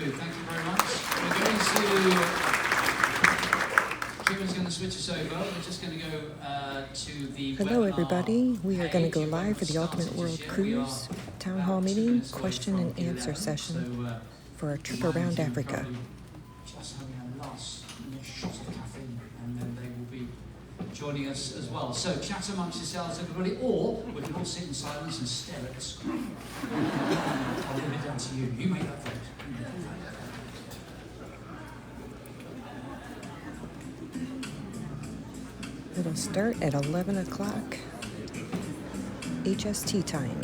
Good, thank you very much. Kieran's going to switch us over. We're just going to go to the Hello everybody, we are going to go live for the Ultimate World Cruise Town Hall meeting, question and answer session for our trip around Africa. Just having a last shot of caffeine and then they will be joining us as well. So chat amongst yourselves everybody, or we can all sit in silence and stare at the screen. I'll leave it down to you. You make that vote. It'll start at 11 o'clock HST time.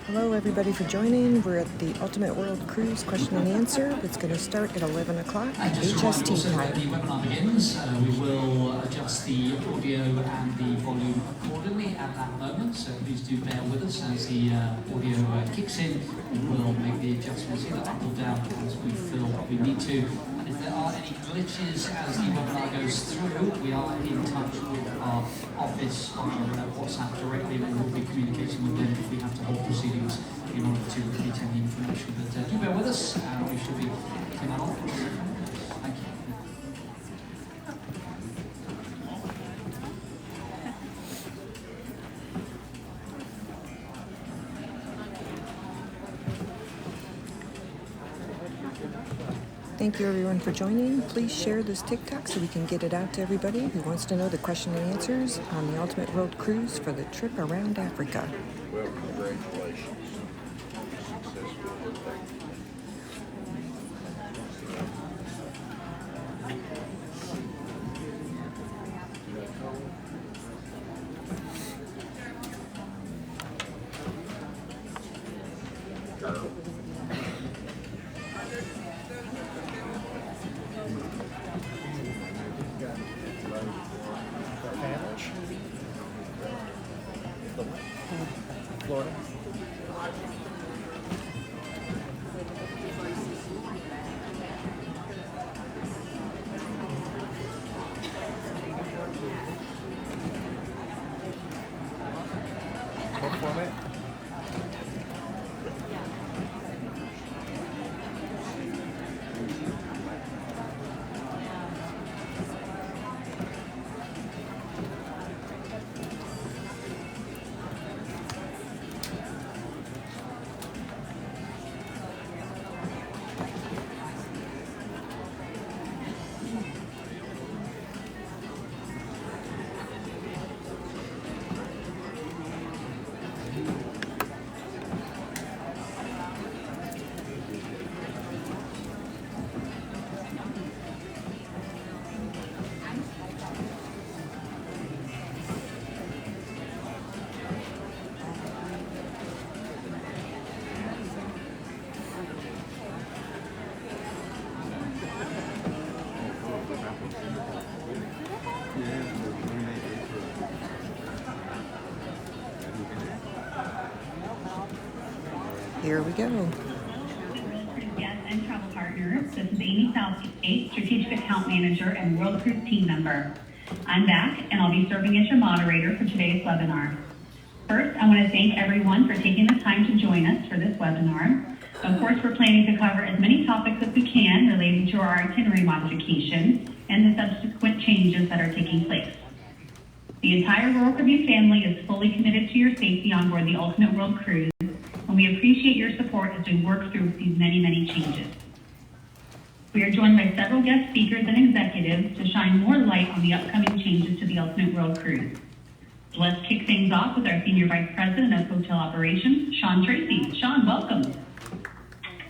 Hello everybody for joining. We're at the Ultimate World Cruise question and answer. It's going to start at 11 o'clock HST time. The webinar begins. We will adjust the audio and the volume accordingly at that moment, so please do bear with us as the audio kicks in. We'll make the adjustments either up or down as we feel we need to. And if there are any glitches as the webinar goes through, we are in touch with our office on WhatsApp directly, and we'll be communicating with them if we have to hold proceedings in order to repeat any information. But do bear with us, and we should be picking that off. Thank you. Thank you everyone for joining. Please share this TikTok so we can get it out to everybody who wants to know the question and answers on the Ultimate World Cruise for the trip around Africa. Well, congratulations. Florida. What format? Here we go. Guests and travel partners, this is 𝗖𝗥𝗨𝗜𝗦𝗘, Strategic Account Manager and World Cruise Team Member. I'm back, and I'll be serving as your moderator for today's webinar. First, I want to thank everyone for taking the time to join us for this webinar. Of course, we're planning to cover as many topics as we can relating to our itinerary modifications and the subsequent changes that are taking place. The entire Royal Caribbean family is fully committed to your safety on board the Ultimate World Cruise, and we appreciate your support as we work through these many, many changes. We are joined by several guest speakers and executives to shine more light on the upcoming changes to the Ultimate World Cruise. So let's kick things off with our Senior Vice President of Hotel Operations, Sean Tracy. Sean, welcome.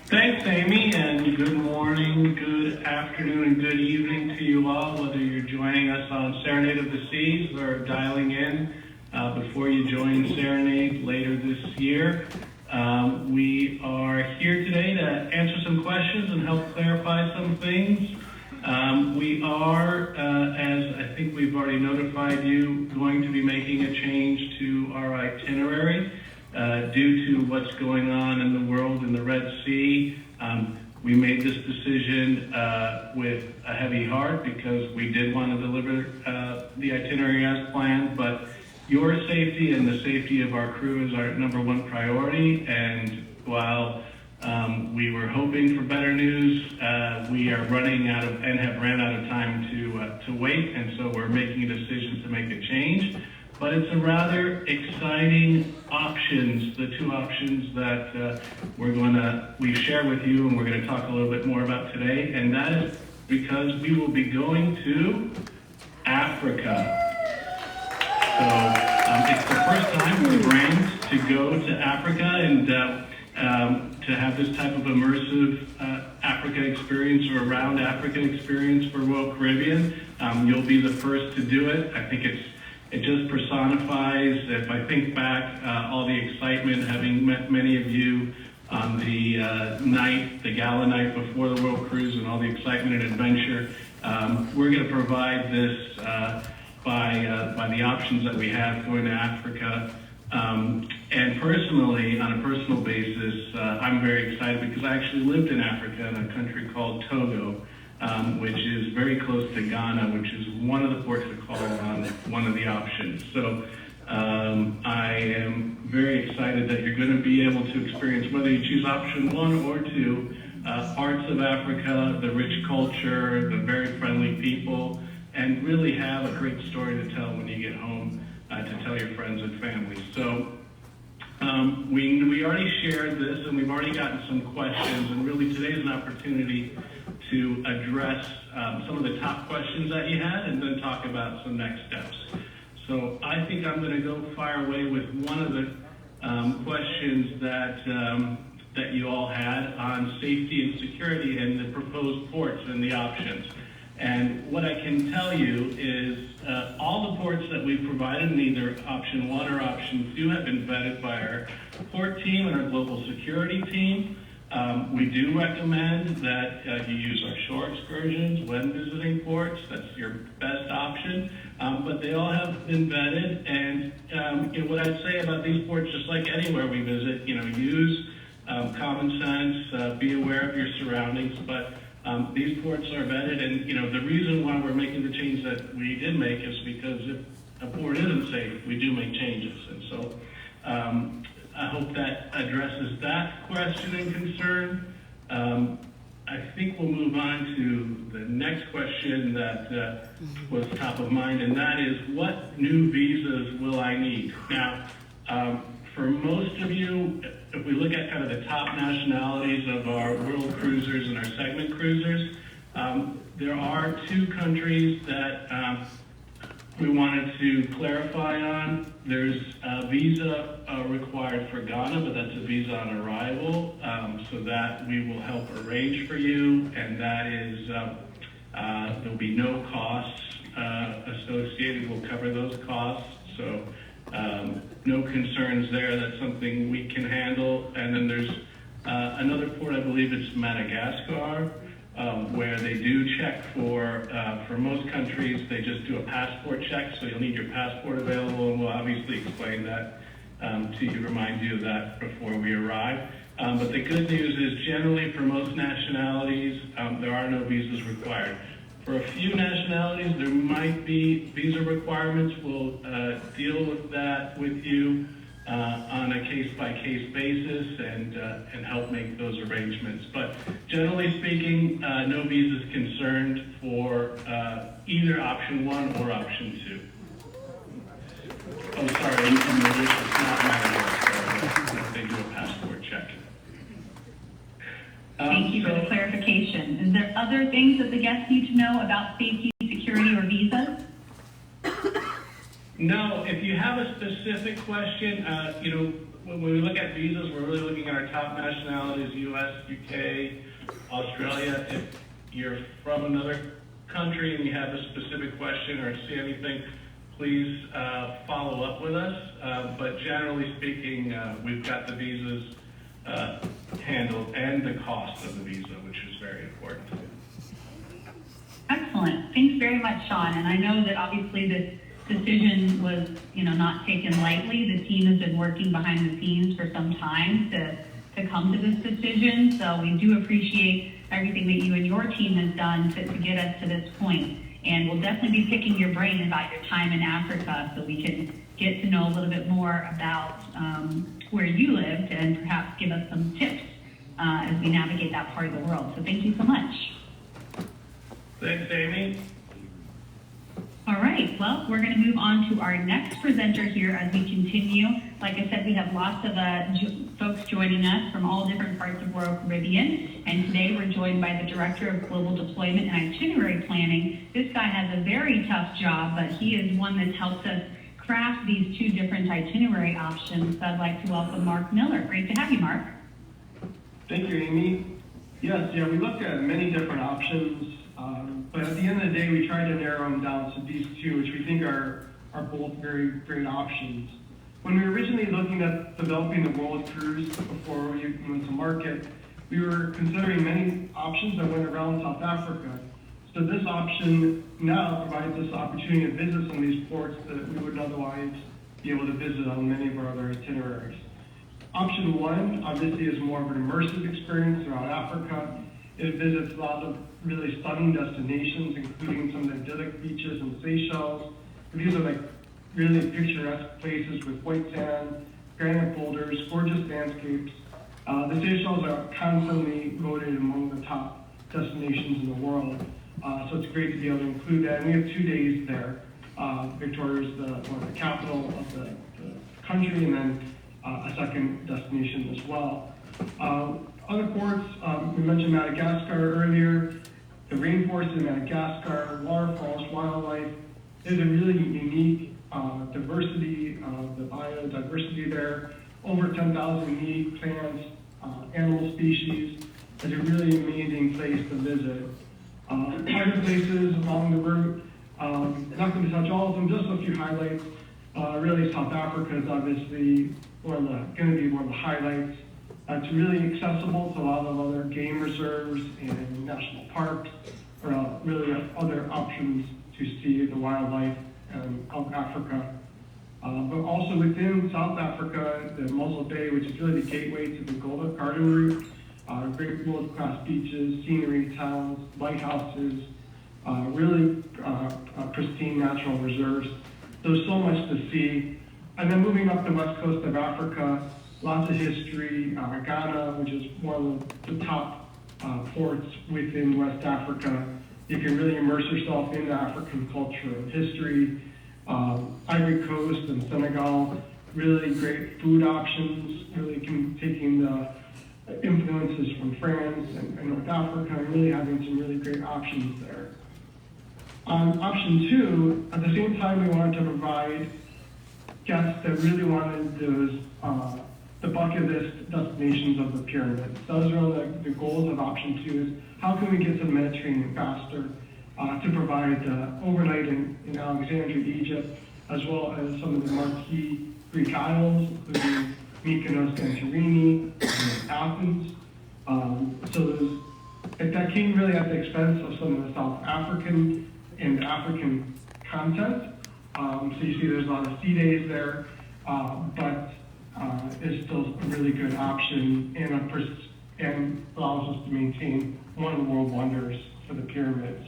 Thanks, Amy, and good morning, good afternoon, and good evening to you all, whether you're joining us on Serenade of the Seas or dialing in before you join Serenade later this year. We are here today to answer some questions and help clarify some things. We are, as I think we've already notified you, going to be making a change to our itinerary due to what's going on in the world in the Red Sea. we made this decision with a heavy heart because we did want to deliver the itinerary as planned, but your safety and the safety of our crew is our #1 priority. And while we were hoping for better news, we are running out of and have ran out of time to wait, and so we're making a decision to make a change. But it's a rather exciting options, the two options that we've shared with you and we're going to talk a little bit more about today, and that is because we will be going to Africa. So it's the first time for the brand to go to Africa and to have this type of immersive Africa experience or around Africa experience for Royal Caribbean. You'll be the first to do it. I think it just personifies, if I think back, all the excitement, having met many of you on the gala night before the World Cruise and all the excitement and adventure. We're going to provide this by the options that we have going to Africa. And personally, on a personal basis, I'm very excited because I actually lived in Africa in a country called Togo, which is very close to Ghana, which is one of the ports of call on one of the options. So I am very excited that you're going to be able to experience, whether you choose option 1 or 2, parts of Africa, the rich culture, the very friendly people, and really have a great story to tell when you get home to tell your friends and family. So we already shared this and we've already gotten some questions, and really today's an opportunity to address some of the top questions that you had and then talk about some next steps. So I think I'm going to go fire away with one of the questions that you all had on safety and security and the proposed ports and the options. And what I can tell you is all the ports that we've provided in either option 1 or option 2 have been vetted by our port team and our global security team. We do recommend that you use our shore excursions when visiting ports. That's your best option. But they all have been vetted, and what I'd say about these ports, just like anywhere we visit, use common sense, be aware of your surroundings, but these ports are vetted, and the reason why we're making the change that we did make is because if a port isn't safe, we do make changes. And so I hope that addresses that question and concern. I think we'll move on to the next question that was top of mind, and that is, what new visas will I need? Now, for most of you, if we look at kind of the top nationalities of our world cruisers and our segment cruisers, there are 2 countries that we wanted to clarify on. There's a visa required for Ghana, but that's a visa on arrival, so that we will help arrange for you, and that is, there'll be no costs associated. We'll cover those costs, so no concerns there. That's something we can handle. And then there's another port, I believe it's Madagascar, where they do check for most countries, they just do a passport check, so you'll need your passport available, and we'll obviously explain that to you, remind you of that before we arrive. But the good news is, generally for most nationalities, there are no visas required. For a few nationalities, there might be visa requirements. We'll deal with that with you on a case-by-case basis and help make those arrangements. But generally speaking, no visas concerned for either option 1 or option 2. Oh, sorry, in the list, it's not Madagascar. They do a passport check. Thank you for the clarification. Is there other things that the guests need to know about safety, security, or visas? No, if you have a specific question, when we look at visas, we're really looking at our top nationalities, US, UK, Australia. If you're from another country and you have a specific question or see anything, please follow up with us. But generally speaking, we've got the visas handled and the cost of the visa, which is very important. Excellent. Thanks very much, Sean. And I know that obviously this decision was, not taken lightly. The team has been working behind the scenes for some time to come to this decision. So we do appreciate everything that you and your team has done to get us to this point. And we'll definitely be picking your brain about your time in Africa so we can get to know a little bit more about where you lived and perhaps give us some tips as we navigate that part of the world. So thank you so much. Thanks, Amy. All right, well, we're going to move on to our next presenter here as we continue. Like I said, we have lots of folks joining us from all different parts of Royal Caribbean, and today we're joined by the Director of Global Deployment and Itinerary Planning. This guy has a very tough job, but he is one that's helped us craft these two different itinerary options. So I'd like to welcome Mark Miller. Great to have you, Mark. Thank you, Amy. Yes, we looked at many different options. But at the end of the day, we tried to narrow them down to these two, which we think are both very great options. When we were originally looking at developing the world cruise before we went to market, we were considering many options that went around South Africa. So this option now provides us the opportunity to visit some of these ports that we wouldn't otherwise be able to visit on many of our other itineraries. Option one, obviously, is more of an immersive experience throughout Africa. It visits a lot of really stunning destinations, including some of the idyllic beaches in Seychelles. These are like really picturesque places with white sand, granite boulders, gorgeous landscapes. The Seychelles are constantly voted among the top destinations in the world. So it's great to be able to include that. And we have 2 days there. Victoria is the capital of the country, and then a second destination as well. Other ports, we mentioned Madagascar earlier. The rainforest in Madagascar, waterfalls, wildlife. There's a really unique diversity, the biodiversity there. Over 10,000 unique plants, animal species. It's a really amazing place to visit. Other places along the route, not going to touch all of them, just a few highlights. Really, South Africa is obviously going to be one of the highlights. It's really accessible to a lot of other game reserves and national parks, or really other options to see the wildlife of Africa. But also within South Africa, the Mossel Bay, which is really the gateway to the Garden Route, great world-class beaches, scenery towns, lighthouses, really pristine natural reserves. There's so much to see. And then moving up the west coast of Africa, lots of history. Ghana, which is one of the top ports within West Africa. You can really immerse yourself in the African culture and history. Ivory Coast and Senegal, really great food options, really taking the influences from France and North Africa, and really having some really great options there. On option two, at the same time, we wanted to provide guests that really wanted those the bucket list destinations of the pyramid. Those are the goals of option two, is how can we get to the Mediterranean faster to provide overnight in Alexandria, Egypt, as well as some of the marquee Greek isles, including Mykonos, Santorini, and Athens. So that came really at the expense of some of the South African and African content. So you see there's a lot of sea days there, but it's still a really good option and allows us to maintain one of the world wonders for the pyramids.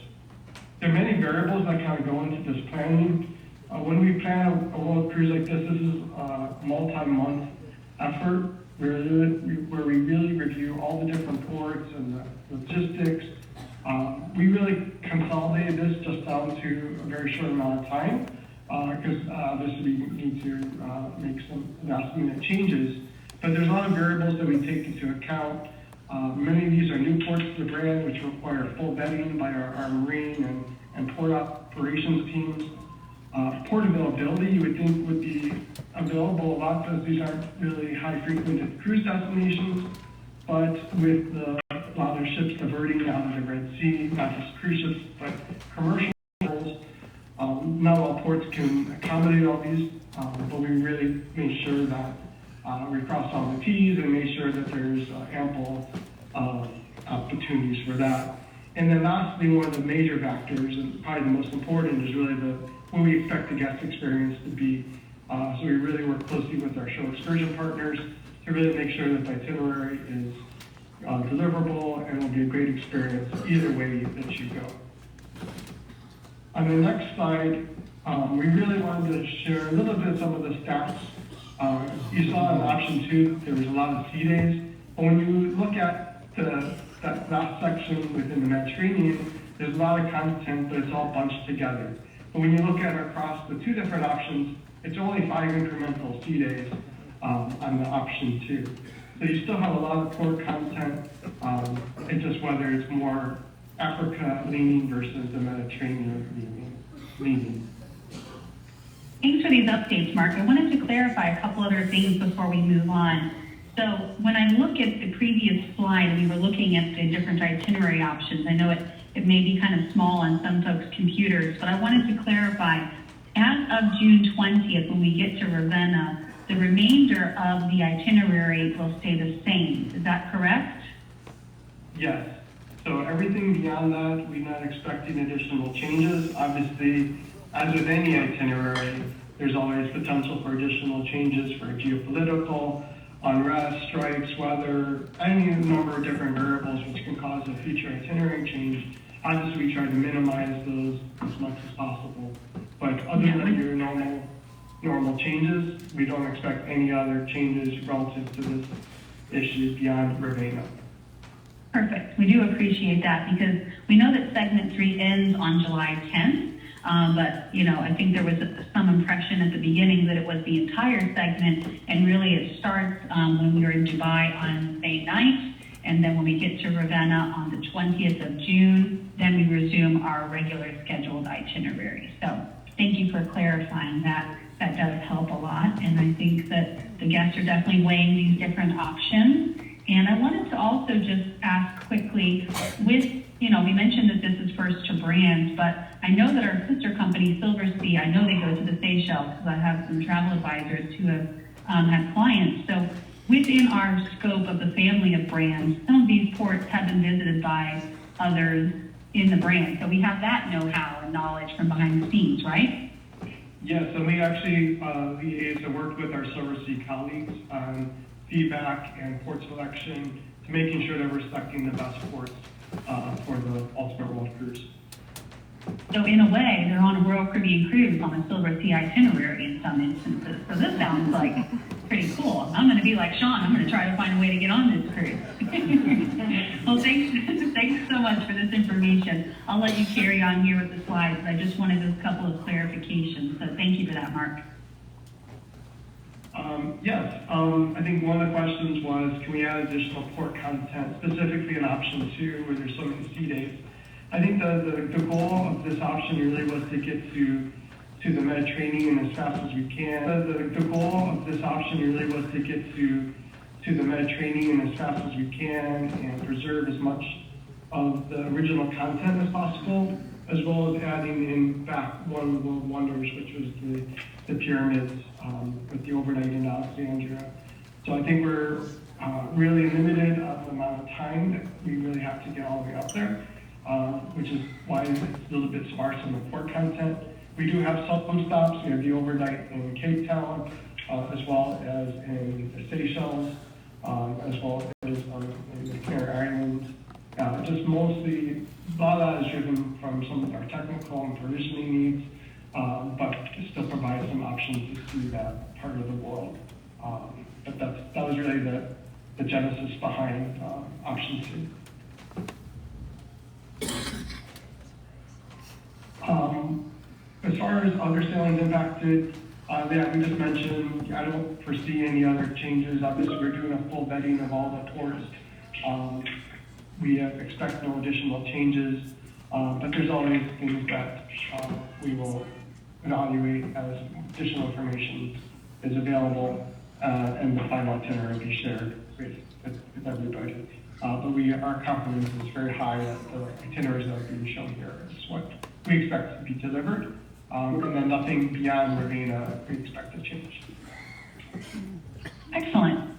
There are many variables that kind of go into this planning. When we plan a world cruise like this is a multi-month effort where we really review all the different ports and the logistics. We really consolidated this just down to a very short amount of time because obviously we need to make some last-minute changes. But there's a lot of variables that we take into account. Many of these are new ports to the brand, which require full vetting by our marine and port operations teams. Port availability, you would think, would be available a lot because these aren't really high-frequented cruise destinations. But with a lot of ships diverting out of the Red Sea, not just cruise ships, but commercial vessels, not all ports can accommodate all these, but we really made sure that we crossed all the T's and made sure that there's ample opportunities for that. And then lastly, one of the major factors, and probably the most important, is really what we expect the guest experience to be. So we really work closely with our show excursion partners to really make sure that the itinerary is deliverable, and it'll be a great experience either way that you go. On the next slide, we really wanted to share a little bit some of the stats. You saw in option 2, there was a lot of sea days, but when you look at that last section within the Mediterranean, there's a lot of content, but it's all bunched together. But when you look at across the 2 different options, it's only 5 incremental sea days on the option 2. So you still have a lot of port content, it's just whether it's more Africa leaning versus the Mediterranean leaning. Thanks for these updates, Mark. I wanted to clarify a couple other things before we move on. So when I look at the previous slide, we were looking at the different itinerary options. I know it may be kind of small on some folks' computers, but I wanted to clarify, as of June 20th, when we get to Ravenna, the remainder of the itinerary will stay the same. Is that correct? Yes. So everything beyond that, we're not expecting additional changes. Obviously, as with any itinerary, there's always potential for additional changes for geopolitical, unrest, strikes, weather, any number of different variables which can cause a future itinerary change. Obviously, we try to minimize those as much as possible. But other than your normal changes, we don't expect any other changes relative to this issue beyond Ravenna. Perfect. We do appreciate that because we know that segment 3 ends on July 10th. But, you know, I think there was some impression at the beginning that it was the entire segment, and really it starts when we were in Dubai on May 9th, and then when we get to Ravenna on the 20th of June, then we resume our regular scheduled itinerary. So thank you for clarifying that. That does help a lot, and I think that the guests are definitely weighing these different options. And I wanted to also just ask quickly, with, you know, we mentioned that this is first to brands, but I know that our sister company, Silversea, I know they go to the Seychelles because I have some travel advisors who have had clients. So within our scope of the family of brands, some of these ports have been visited by others in the brand. So we have that know-how and knowledge from behind the scenes, right? Yes, and we actually liaised and worked with our Silversea colleagues on feedback and port selection to making sure that we're selecting the best ports for the Ultimate World Cruise. So in a way, they're on a Royal Caribbean cruise on a Silversea itinerary in some instances. So this sounds like pretty cool. I'm going to be like Sean. I'm going to try to find a way to get on this cruise. Well, thanks so much for this information. I'll let you carry on here with the slides. I just wanted a couple of clarifications. So thank you for that, Mark. Yes, I think one of the questions was, can we add additional port content, specifically in option 2, where there's so many sea days? I think the goal of this option really was to get to the Mediterranean as fast as we can. The goal of this option really was to get to the Mediterranean as fast as we can and preserve as much of the original content as possible, as well as adding in back one of the world wonders, which was the pyramids with the overnight in Alexandria. So I think we're really limited on the amount of time that we really have to get all the way up there, which is why it's a little bit sparse in the port content. We do have some stops. We have the overnight in Cape Town, as well as in the Seychelles, as well as in the Canary Islands. Just mostly, a lot of that is driven from some of our technical and provisioning needs, but it still provides some options to see that part of the world. But that was really the genesis behind option 2. As far as other sailings impacted, yeah, we just mentioned, I don't foresee any other changes. Obviously, we're doing a full vetting of all the ports. We expect no additional changes, but there's always things that we will evaluate as additional information is available, and the final itinerary will be shared with everybody. But our confidence is very high that the itineraries that are being shown here is what we expect to be delivered, and then nothing beyond Ravenna we expect to change. Excellent.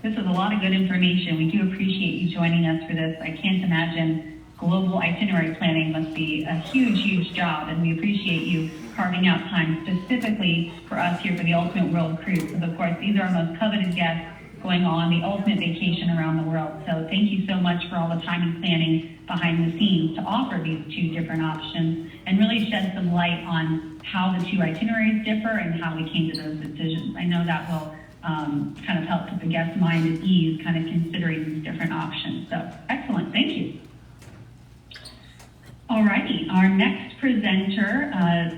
This is a lot of good information. We do appreciate you joining us for this. I can't imagine global itinerary planning must be a huge, huge job, and we appreciate you carving out time specifically for us here for the Ultimate World Cruise. Because of course, these are our most coveted guests. going on the ultimate vacation around the world. So thank you so much for all the time and planning behind the scenes to offer these two different options and really shed some light on how the two itineraries differ and how we came to those decisions. I know that will kind of help put the guest's mind at ease, kind of considering these different options. So excellent, thank you. Alrighty, our next presenter has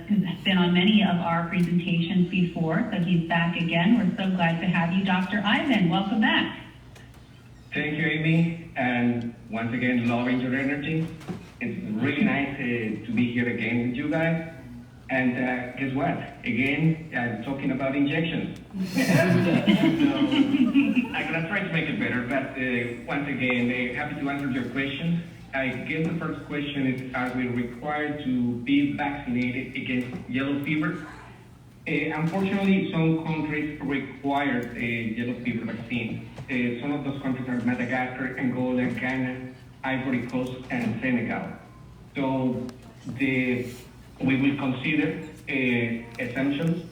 been on many of our presentations before, so he's back again. We're so glad to have you, Dr. Ivan. Welcome back. Thank you, Amy, and once again, loving your energy. It's really nice to be here again with you guys. And guess what? Again, I'm talking about injections. So I'm gonna try to make it better, but once again, happy to answer your questions. I guess the first question is, are we required to be vaccinated against yellow fever? Unfortunately, some countries require a yellow fever vaccine. Some of those countries are Madagascar, Angola, Ghana, Ivory Coast, and Senegal. So we will consider exemptions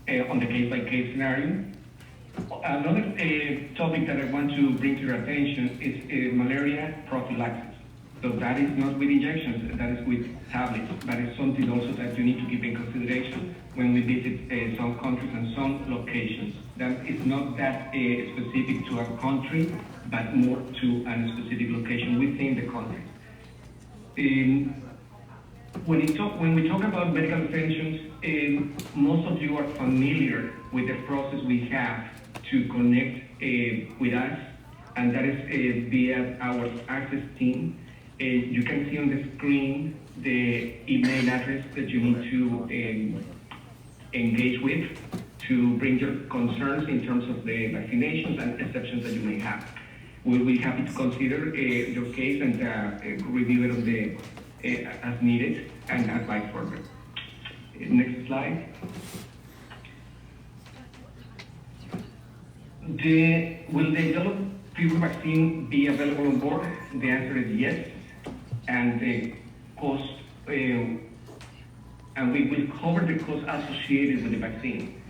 on the case-by-case scenario. Another topic that I want to bring to your attention is malaria prophylaxis. So that is not with injections, that is with tablets. That is something also that you need to keep in consideration when we visit some countries and some locations. That is not that specific to a country, but more to a specific location within the country. When we talk about medical attentions, most of you are familiar with the process we have to connect with us, and that is via our access team. You can see on the screen the email address that you need to engage with to bring your concerns in terms of the vaccinations and exceptions that you may have. We'll be happy to consider your case and review it on the, as needed and advise further. Next slide. Will the yellow fever vaccine be available on board? The answer is yes. And the cost, and we will cover the cost associated with the vaccine.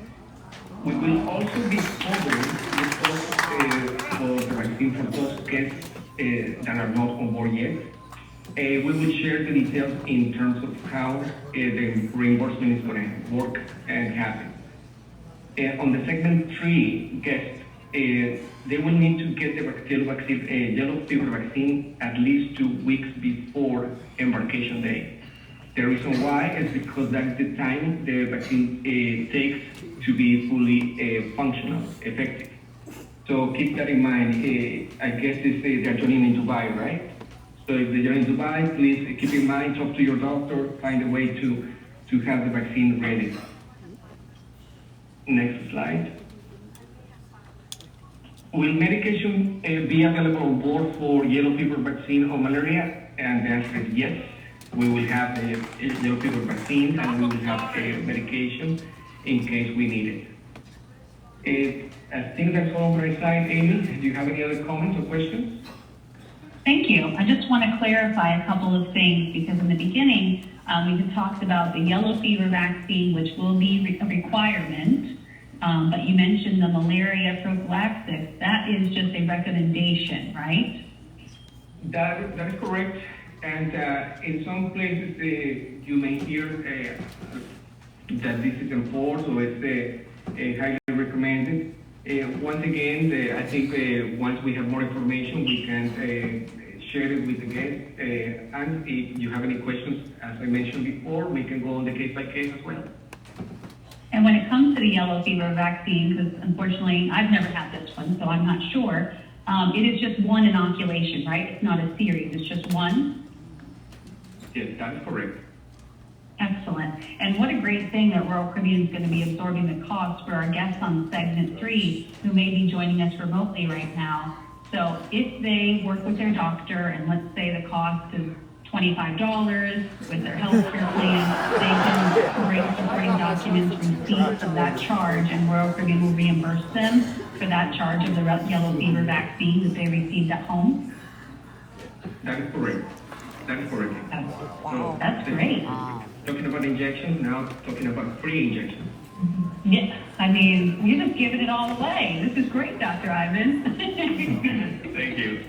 We will also be covering the cost for the vaccine for those guests that are not on board yet. We will share the details in terms of how the reimbursement is going to work and happen. On the segment 3 guests, they will need to get the yellow fever vaccine at least 2 weeks before embarkation day. The reason why is because that's the time the vaccine takes to be fully functional, effective. So keep that in mind. I guess they're joining in Dubai, right? So if they're in Dubai, please keep in mind, talk to your doctor, find a way to have the vaccine ready. Next slide. Will medication be available on board for yellow fever vaccine or malaria? And the answer is yes. We will have the yellow fever vaccine and we will have medication in case we need it. I think that's all on my side. Amy, do you have any other comments or questions? Thank you. I just want to clarify a couple of things because in the beginning, we had talked about the yellow fever vaccine, which will be a requirement. But you mentioned the malaria prophylaxis. That is just a recommendation, right? That is correct. And in some places, you may hear that this is enforced or it's highly recommended. Once again, I think once we have more information, we can share it with the guests. And if you have any questions, as I mentioned before, we can go on the case-by-case as well. And when it comes to the yellow fever vaccine, because unfortunately I've never had this one, so I'm not sure, it is just one inoculation, right? It's not a series, it's just one? Yes, that is correct. Excellent. And what a great thing that Royal Caribbean is going to be absorbing the cost for our guests on segment 3 who may be joining us remotely right now. So if they work with their doctor and let's say the cost is $25 with their health care plan, they can bring supporting documents, receipts of that charge, and Royal Caribbean will reimburse them for that charge of the yellow fever vaccine that they received at home. That is correct. That is correct. Wow, that's great. Talking about injections, now talking about free injections. Mm-hmm. Yeah, I mean, you're just giving it all away. This is great, Dr. Ivan. Thank you.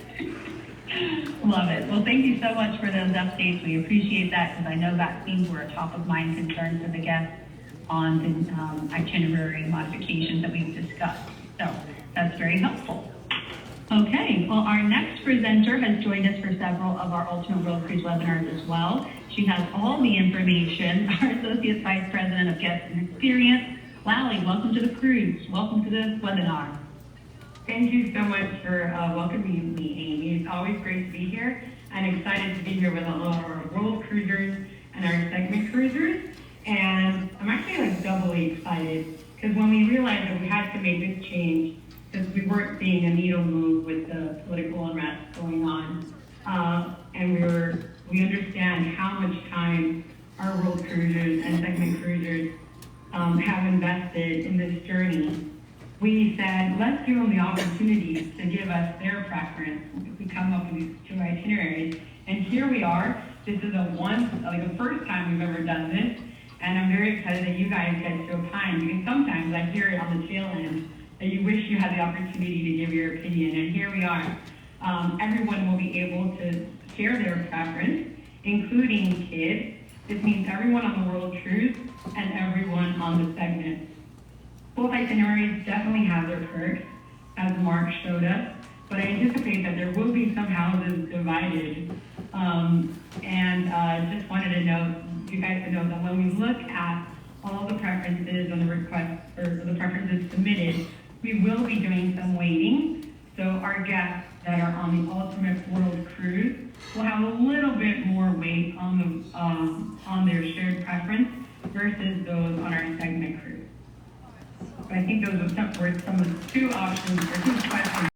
Love it. Well, thank you so much for those updates. We appreciate that because I know vaccines were a top of mind concern for the guests on the itinerary modifications that we've discussed. So that's very helpful. Okay, well, our next presenter has joined us for several of our Ultimate World Cruise webinars as well. She has all the information. Our Associate Vice President of Guest and Experience, 𝗨𝗟𝗧𝗜𝗠😂, welcome to the cruise. Welcome to the webinar. Thank you so much for welcoming me, Amy. It's always great to be here. I'm excited to be here with all of our world cruisers and our segment cruisers. And I'm actually like doubly excited because when we realized that we had to make this change, because we weren't seeing a needle move with the political unrest going on, and we understand how much time our world cruisers and segment cruisers have invested in this journey. We said, let's give them the opportunity to give us their preference if we come up with these two itineraries. And here we are. This is the first time we've ever done this. And I'm very excited that you guys get so kind because sometimes I hear it on the tail end that you wish you had the opportunity to give your opinion. And here we are. Everyone will be able to share their preference, including kids. This means everyone on the world cruise and everyone on the segment. Both itineraries definitely have their perks, as Mark showed us, but I anticipate that there will be some houses divided. Just wanted to know, you guys to know that when we look at all the preferences and the requests, or the preferences submitted, we will be doing some weighting. So our guests that are on the Ultimate World Cruise will have a little bit more weight on their shared preference versus those on our segment cruise. But I think those were some of the two options or two questions